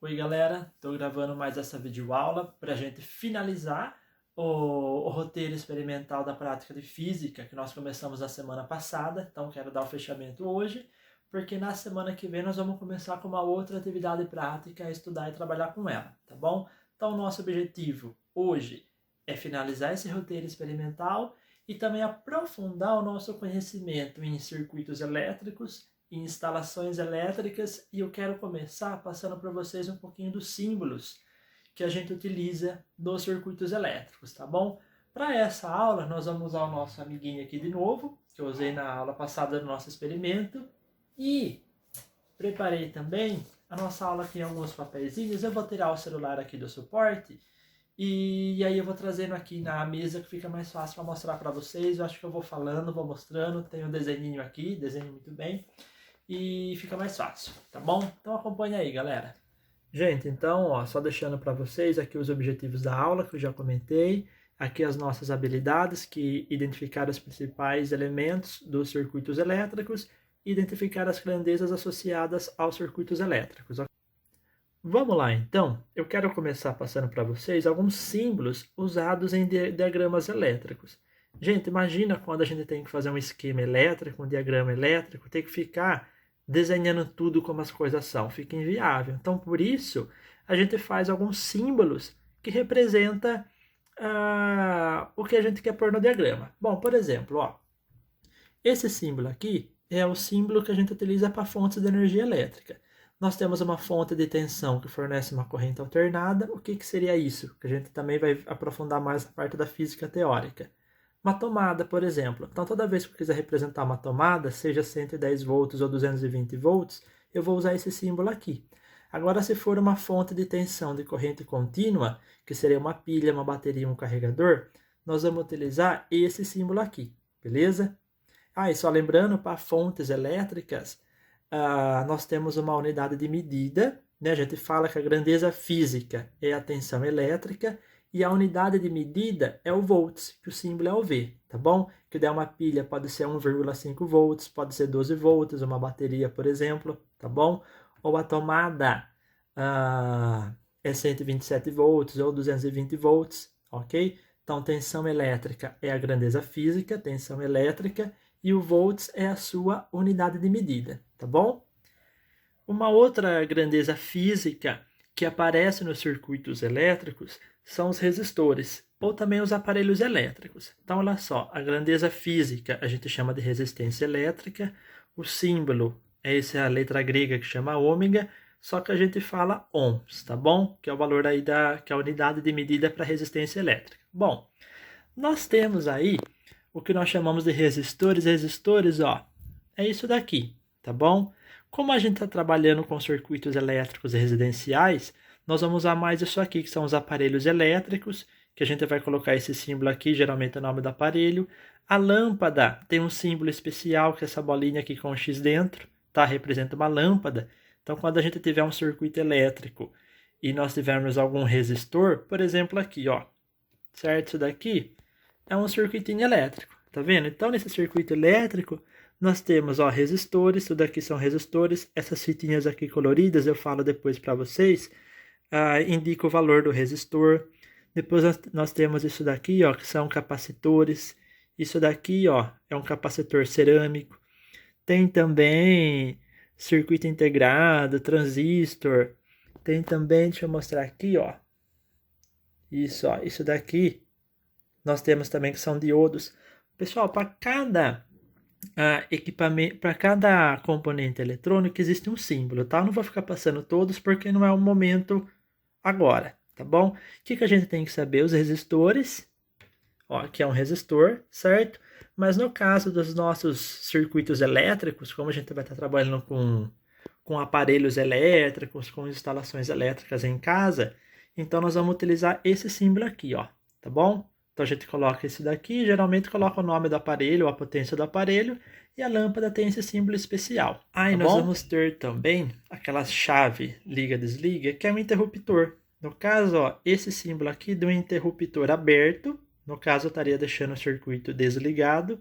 Oi galera, estou gravando mais essa videoaula para a gente finalizar o roteiro experimental da prática de física que nós começamos na semana passada, então quero dar o fechamento hoje, porque na semana que vem nós vamos começar com uma outra atividade prática, estudar e trabalhar com ela, tá bom? Então o nosso objetivo hoje é finalizar esse roteiro experimental e também aprofundar o nosso conhecimento em circuitos elétricos e instalações elétricas, e eu quero começar passando para vocês um pouquinho dos símbolos que a gente utiliza nos circuitos elétricos, tá bom? Para essa aula, nós vamos usar o nosso amiguinho aqui de novo, que eu usei na aula passada do nosso experimento, e preparei também a nossa aula aqui em alguns papeizinhos. Eu vou tirar o celular aqui do suporte, e aí eu vou trazendo aqui na mesa que fica mais fácil para mostrar para vocês. Eu acho que eu vou falando, vou mostrando, tem um desenhinho aqui, desenho muito bem, e fica mais fácil, tá bom? Então acompanha aí, galera. Gente, então, ó, só deixando para vocês aqui os objetivos da aula que eu já comentei, aqui as nossas habilidades, que identificar os principais elementos dos circuitos elétricos e identificar as grandezas associadas aos circuitos elétricos. Vamos lá, então. Eu quero começar passando para vocês alguns símbolos usados em diagramas elétricos. Gente, imagina quando a gente tem que fazer um esquema elétrico, um diagrama elétrico, tem que ficar desenhando tudo como as coisas são, fica inviável. Então, por isso, a gente faz alguns símbolos que representam o que a gente quer pôr no diagrama. Bom, por exemplo, ó, esse símbolo aqui é o símbolo que a gente utiliza para fontes de energia elétrica. Nós temos uma fonte de tensão que fornece uma corrente alternada. O que seria isso? Que a gente também vai aprofundar mais na parte da física teórica. Uma tomada, por exemplo. Então, toda vez que eu quiser representar uma tomada, seja 110 volts ou 220 volts, eu vou usar esse símbolo aqui. Agora, se for uma fonte de tensão de corrente contínua, que seria uma pilha, uma bateria, um carregador, nós vamos utilizar esse símbolo aqui, beleza? E só lembrando, para fontes elétricas, nós temos uma unidade de medida, né? A gente fala que a grandeza física é a tensão elétrica, e a unidade de medida é o volts, que o símbolo é o V, tá bom? Que der uma pilha pode ser 1,5 volts, pode ser 12 volts, uma bateria, por exemplo, tá bom? Ou a tomada é 127 volts ou 220 volts, ok? Então, tensão elétrica é a grandeza física, tensão elétrica, e o volts é a sua unidade de medida, tá bom? Uma outra grandeza física que aparece nos circuitos elétricos são os resistores, ou também os aparelhos elétricos. Então, olha só, a grandeza física a gente chama de resistência elétrica, o símbolo é a letra grega que chama ômega, só que a gente fala ohms, tá bom? Que é o valor aí que é a unidade de medida para resistência elétrica. Bom, nós temos aí o que nós chamamos de resistores. Resistores, ó, é isso daqui, tá bom? Como a gente está trabalhando com circuitos elétricos residenciais, nós vamos usar mais isso aqui, que são os aparelhos elétricos, que a gente vai colocar esse símbolo aqui, geralmente é o nome do aparelho. A lâmpada tem um símbolo especial, que é essa bolinha aqui com um X dentro, tá? Representa uma lâmpada. Então, quando a gente tiver um circuito elétrico e nós tivermos algum resistor, por exemplo aqui, ó, certo? Isso daqui é um circuitinho elétrico, tá vendo? Então, nesse circuito elétrico, nós temos, ó, resistores, tudo aqui são resistores. Essas fitinhas aqui coloridas, eu falo depois para vocês, indica o valor do resistor. Depois nós temos isso daqui, ó, que são capacitores. Isso daqui, ó, é um capacitor cerâmico. Tem também circuito integrado, transistor. Tem também, deixa eu mostrar aqui, ó. Isso, ó, isso daqui nós temos também que são diodos. Pessoal, para cada equipamento, para cada componente eletrônico existe um símbolo, tá? Eu não vou ficar passando todos porque não é o momento agora, tá bom? O que a gente tem que saber? Os resistores, ó, que é um resistor, certo? Mas no caso dos nossos circuitos elétricos, como a gente vai estar trabalhando com aparelhos elétricos, com instalações elétricas em casa, então nós vamos utilizar esse símbolo aqui, ó, tá bom? Então a gente coloca esse daqui, geralmente coloca o nome do aparelho, a potência do aparelho, e a lâmpada tem esse símbolo especial. E nós vamos ter também aquela chave liga-desliga, que é um interruptor. No caso, ó, esse símbolo aqui do interruptor aberto, no caso eu estaria deixando o circuito desligado,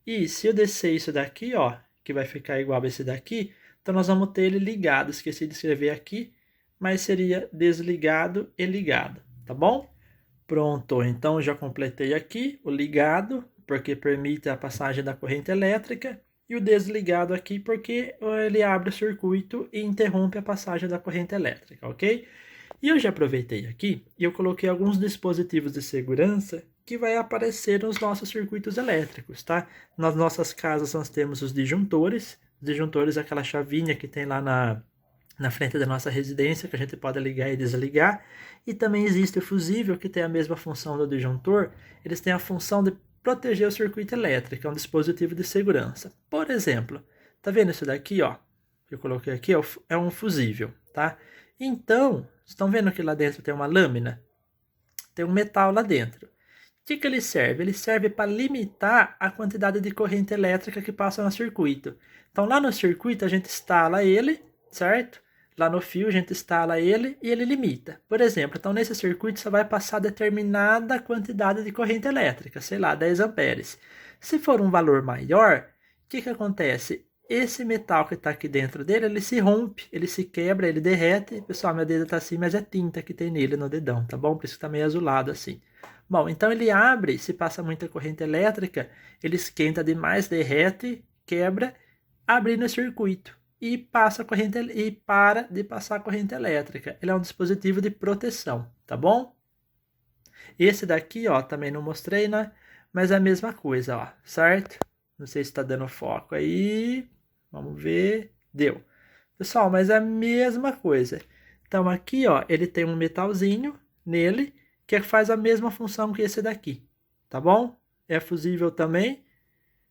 e se eu descer isso daqui, ó, que vai ficar igual a esse daqui, então nós vamos ter ele ligado. Esqueci de escrever aqui, mas seria desligado e ligado, tá bom? Pronto, então já completei aqui o ligado, porque permite a passagem da corrente elétrica, e o desligado aqui, porque ele abre o circuito e interrompe a passagem da corrente elétrica, ok? E eu já aproveitei aqui e eu coloquei alguns dispositivos de segurança que vai aparecer nos nossos circuitos elétricos, tá? Nas nossas casas nós temos os disjuntores. Os disjuntores é aquela chavinha que tem lá na frente da nossa residência, que a gente pode ligar e desligar. E também existe o fusível, que tem a mesma função do disjuntor. Eles têm a função de proteger o circuito elétrico, é um dispositivo de segurança. Por exemplo, tá vendo isso daqui, ó? Que eu coloquei aqui, é um fusível, tá? Então, estão vendo que lá dentro tem uma lâmina? Tem um metal lá dentro. O que ele serve? Ele serve para limitar a quantidade de corrente elétrica que passa no circuito. Então, lá no circuito, a gente instala ele, certo? Lá no fio, a gente instala ele e ele limita. Por exemplo, então nesse circuito só vai passar determinada quantidade de corrente elétrica, sei lá, 10 amperes. Se for um valor maior, o que acontece? Esse metal que está aqui dentro dele, ele se rompe, ele se quebra, ele derrete. Pessoal, meu dedo está assim, mas é tinta que tem nele no dedão, tá bom? Por isso que está meio azulado assim. Bom, então ele abre, se passa muita corrente elétrica, ele esquenta demais, derrete, quebra, abrindo o circuito e passa a corrente e para de passar a corrente elétrica. Ele é um dispositivo de proteção, tá bom? Esse daqui, ó, também não mostrei, né? Mas é a mesma coisa, ó, certo? Não sei se está dando foco aí. Vamos ver. Deu. Pessoal, mas é a mesma coisa. Então aqui, ó, ele tem um metalzinho nele que faz a mesma função que esse daqui, tá bom? É fusível também,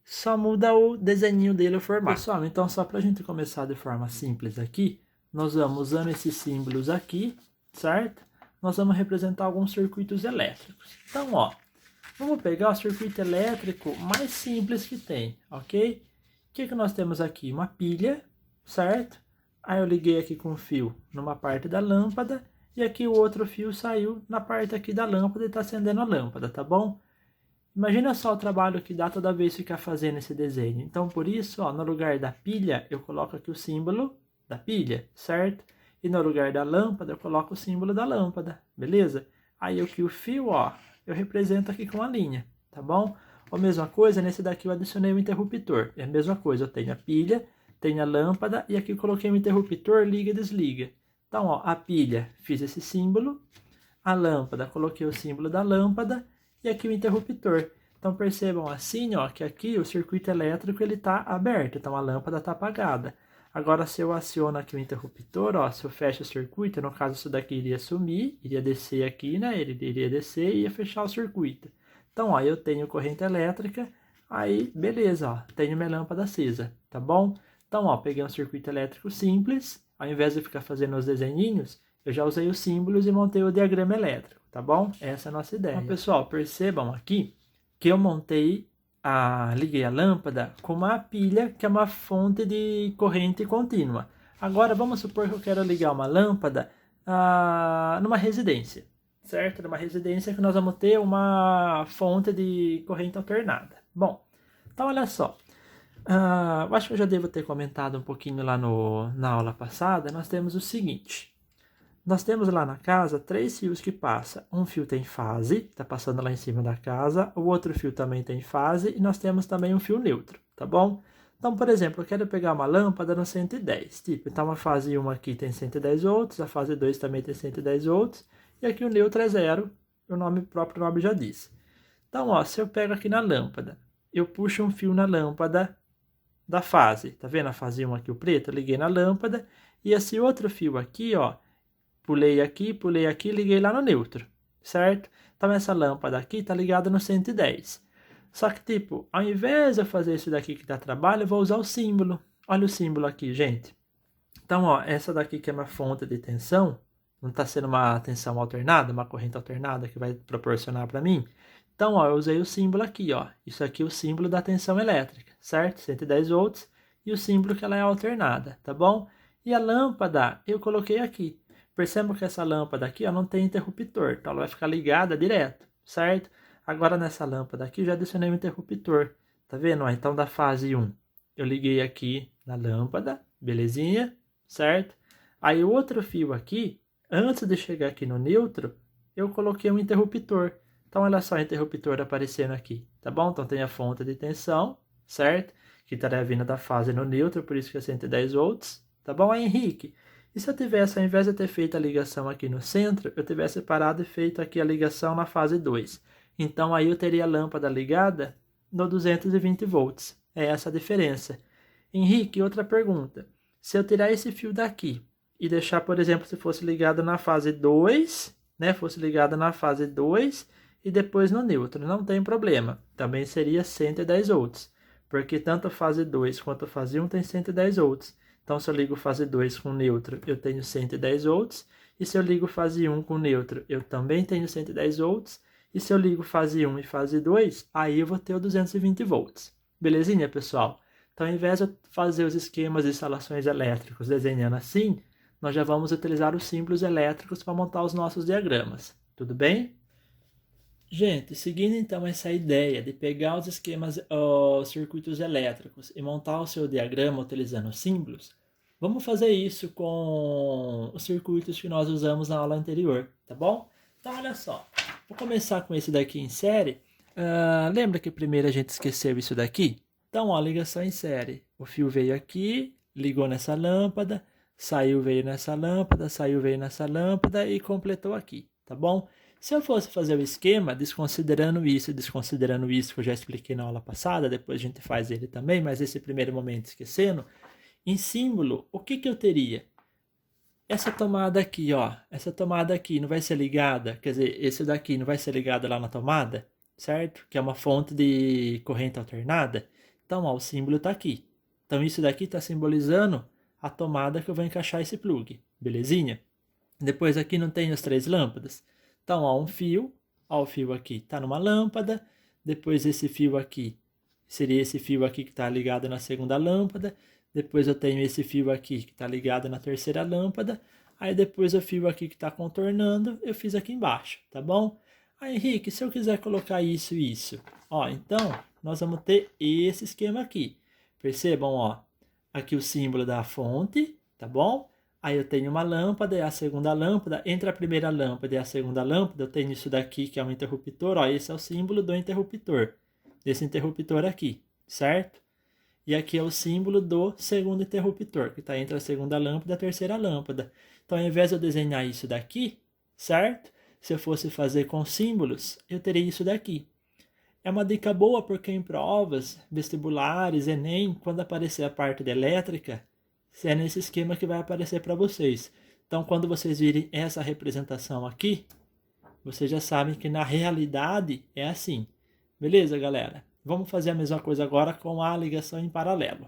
só muda o desenho dele, o formato. Pessoal, então só para a gente começar de forma simples aqui, nós vamos usando esses símbolos aqui, certo? Nós vamos representar alguns circuitos elétricos. Então, ó, vamos pegar o circuito elétrico mais simples que tem, ok? O que nós temos aqui? Uma pilha, certo? Aí eu liguei aqui com o fio numa parte da lâmpada, e aqui o outro fio saiu na parte aqui da lâmpada e está acendendo a lâmpada, tá bom? Imagina só o trabalho que dá toda vez ficar fazendo esse desenho. Então, por isso, ó, no lugar da pilha, eu coloco aqui o símbolo da pilha, certo? E no lugar da lâmpada, eu coloco o símbolo da lâmpada, beleza? Aí aqui o fio, ó, eu represento aqui com a linha, tá bom? A mesma coisa, nesse daqui eu adicionei um interruptor. É a mesma coisa, eu tenho a pilha, tenho a lâmpada e aqui eu coloquei um interruptor, liga e desliga. Então, ó, a pilha, fiz esse símbolo, a lâmpada, coloquei o símbolo da lâmpada e aqui o interruptor. Então, percebam assim, ó, que aqui o circuito elétrico ele está aberto, então a lâmpada está apagada. Agora, se eu aciono aqui o interruptor, ó, se eu fecho o circuito, no caso isso daqui iria sumir, iria descer aqui, né, ele iria descer e ia fechar o circuito. Então, ó, eu tenho corrente elétrica, aí, beleza, ó, tenho minha lâmpada acesa, tá bom? Então, ó, peguei um circuito elétrico simples, ao invés de ficar fazendo os desenhinhos, eu já usei os símbolos e montei o diagrama elétrico, tá bom? Essa é a nossa ideia. Então, pessoal, percebam aqui que eu liguei a lâmpada com uma pilha, que é uma fonte de corrente contínua. Agora, vamos supor que eu quero ligar uma lâmpada numa residência, certo? Numa residência que nós vamos ter uma fonte de corrente alternada. Bom, então olha só. Eu acho que eu já devo ter comentado um pouquinho lá na aula passada. Nós temos o seguinte. Nós temos lá na casa 3 fios que passam. Um fio tem fase, está passando lá em cima da casa. O outro fio também tem fase. E nós temos também um fio neutro, tá bom? Então, por exemplo, eu quero pegar uma lâmpada no 110. Tipo, então a fase 1 aqui tem 110 volts, a fase 2 também tem 110 volts. E aqui o neutro é 0, o próprio nome já diz. Então, ó, se eu pego aqui na lâmpada, eu puxo um fio na lâmpada da fase. Tá vendo a fase 1 aqui, o preto? Eu liguei na lâmpada. E esse outro fio aqui, ó, pulei aqui, liguei lá no neutro, certo? Então, essa lâmpada aqui tá ligada no 110. Só que, tipo, ao invés de eu fazer isso daqui que dá trabalho, eu vou usar o símbolo. Olha o símbolo aqui, gente. Então, ó, essa daqui que é uma fonte de tensão, não está sendo uma tensão alternada, uma corrente alternada que vai proporcionar para mim. Então, ó, eu usei o símbolo aqui, ó. Isso aqui é o símbolo da tensão elétrica, certo? 110 volts e o símbolo que ela é alternada, tá bom? E a lâmpada eu coloquei aqui. Percebam que essa lâmpada aqui, ó, não tem interruptor, então ela vai ficar ligada direto, certo? Agora nessa lâmpada aqui eu já adicionei um interruptor, tá vendo? Ó, então da fase 1 eu liguei aqui na lâmpada, belezinha, certo? Aí o outro fio aqui, Antes de chegar aqui no neutro, eu coloquei um interruptor. Então, olha só o interruptor aparecendo aqui, tá bom? Então, tem a fonte de tensão, certo? Que estaria vindo da fase no neutro, por isso que é 110 volts, tá bom? Aí, Henrique, e se eu tivesse, ao invés de ter feito a ligação aqui no centro, eu tivesse parado e feito aqui a ligação na fase 2? Então, aí eu teria a lâmpada ligada no 220 volts. É essa a diferença. Henrique, outra pergunta. Se eu tirar esse fio daqui e deixar, por exemplo, se fosse ligado na fase 2, né? Fosse ligado na fase 2 e depois no neutro, não tem problema. Também seria 110 volts, porque tanto a fase 2 quanto a fase 1 tem 110 volts. Então, se eu ligo fase 2 com neutro, eu tenho 110 volts. E se eu ligo fase 1 com neutro, eu também tenho 110 volts. E se eu ligo fase 1 e fase 2, aí eu vou ter o 220 volts. Belezinha, pessoal? Então, ao invés de fazer os esquemas de instalações elétricas desenhando assim, nós já vamos utilizar os símbolos elétricos para montar os nossos diagramas. Tudo bem? Gente, seguindo então essa ideia de pegar os esquemas, os circuitos elétricos e montar o seu diagrama utilizando símbolos, vamos fazer isso com os circuitos que nós usamos na aula anterior, tá bom? Então, olha só, vou começar com esse daqui em série. Lembra que primeiro a gente esqueceu isso daqui? Então, ó, ligação em série. O fio veio aqui, ligou nessa lâmpada, saiu, veio nessa lâmpada, saiu, veio nessa lâmpada e completou aqui, tá bom? Se eu fosse fazer o esquema, desconsiderando isso, que eu já expliquei na aula passada, depois a gente faz ele também, mas esse primeiro momento esquecendo, em símbolo, o que eu teria? Essa tomada aqui, ó, essa tomada aqui não vai ser ligada, quer dizer, esse daqui não vai ser ligado lá na tomada, certo? Que é uma fonte de corrente alternada. Então, ó, o símbolo está aqui. Então, isso daqui está simbolizando a tomada que eu vou encaixar esse plug, belezinha? Depois aqui não tem as 3 lâmpadas. Então, ó, um fio, ó, o fio aqui está numa lâmpada. Depois esse fio aqui, seria esse fio aqui que está ligado na segunda lâmpada. Depois eu tenho esse fio aqui que está ligado na terceira lâmpada. Aí depois o fio aqui que está contornando, eu fiz aqui embaixo, tá bom? Aí, Henrique, se eu quiser colocar isso e isso, ó, então nós vamos ter esse esquema aqui. Percebam, ó, aqui o símbolo da fonte, tá bom? Aí eu tenho uma lâmpada, é a segunda lâmpada. Entre a primeira lâmpada e a segunda lâmpada, eu tenho isso daqui que é um interruptor. Ó, esse é o símbolo do interruptor, desse interruptor aqui, certo? E aqui é o símbolo do segundo interruptor, que está entre a segunda lâmpada e a terceira lâmpada. Então, ao invés de eu desenhar isso daqui, certo? Se eu fosse fazer com símbolos, eu teria isso daqui. É uma dica boa porque em provas, vestibulares, Enem, quando aparecer a parte de elétrica, é nesse esquema que vai aparecer para vocês. Então, quando vocês virem essa representação aqui, vocês já sabem que na realidade é assim. Beleza, galera? Vamos fazer a mesma coisa agora com a ligação em paralelo.